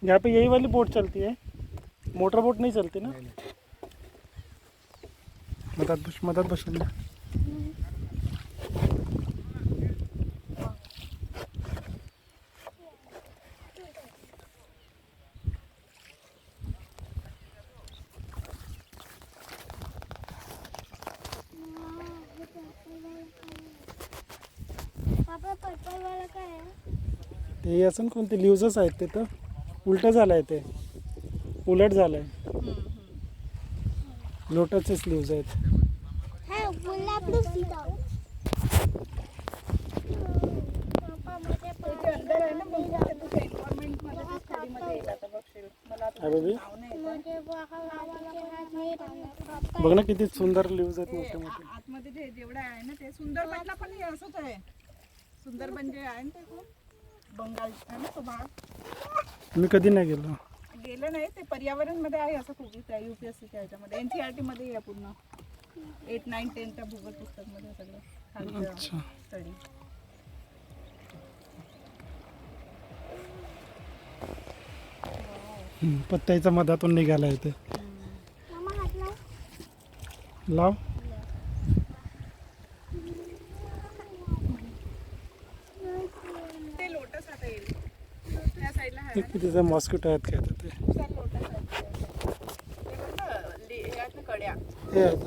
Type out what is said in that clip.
यहाँ पे यही वाली बोट चलती है, मोटर बोट नहीं चलती ना। मदद बसेल ना। ते असं कोणते लिव्हजच आहेत ते, तर उलट झालंय, ते उलट झालंय, लोटसचेच लिव्हज आहेत. बघ ना किती सुंदर लिव्हज आहेत, मोठे मोठे. आतमध्ये जेवढं आहे ना ते सुंदरबनला पण असंच आहे. सुंदरबन जे आहे ना ते बंगाल आहे ना तो भाग. मी कधी नाही गेलो. गेलं नाही, ते पर्यावरण मध्ये आहे असं खूप त्या UPSCच्या ह्याच्यामध्ये NCERT मध्ये आहे पूर्ण 8, 9, 10 च्या भूगोल पुस्तक मध्ये सगळं अच्छा. स्टडी. पत्त्याच्या मधातून निघालाय ते. लाव. ते लोटस आता येईल त्या साईडला आहे ना. किती मॉस्किटो आहेत काय ते. लोटस आहे ते बघ ना, कड्या. हे आहेत.